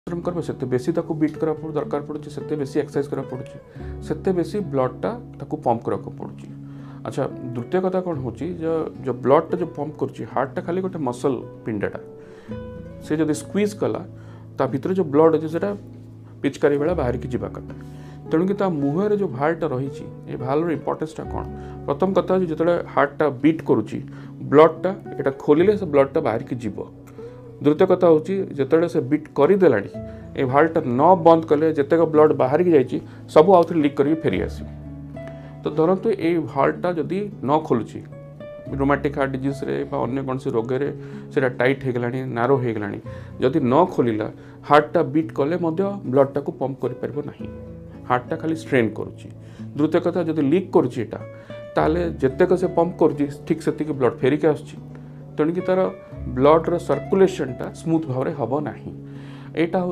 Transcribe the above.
परिश्रम कर से बेसी बीट करा दरकार पड़े से बेसी एक्सरसाइज करा पड़े से बेसी ब्लडटा पंप करा पड़े। अच्छा द्वितीय कथा कौन हो जो ब्लडटा जो पंप कर हार्टटा खाली गोटे मसल पिंडाटा से जब स्क्वीज कला ता भीतर जो ब्लड अच्छे से पिचकारी बेला बाहर की जावा कथा तेणुक मुहर जो भालटा रही भालर इंपोर्टेंसटा कौन प्रथम कथा जो हार्टटा बीट करुच्ची ब्लडटा यहाँ खोलिले से ब्लडटा बाहर की जीव। द्वितीय कथा हूँ जो से बीट करदेला ये भालटा न बंद कले जितेक ब्लड बाहर की जाइए सब आउ थे लीक करके फेरी आस। तो धरतु ये भालटा जदि न खोलुची रोमाटिक हार्ट डिजीज रे अन्य कौन सी रोग से टाइट होगा नारो होगा जदि न खोलिला हार्टटा बीट कले ब्लडटा को पंप कर हार्टटा खाली स्ट्रेन करुच्ची। द्वितीय कथा जदि लीक करुच्चा ताले जितेक से पंप कर ठीक से ब्लड फेरिक आसुची तेणुक तार ब्लड सर्कुलेशनटा स्मूथ भाव में हम ना। यहाँ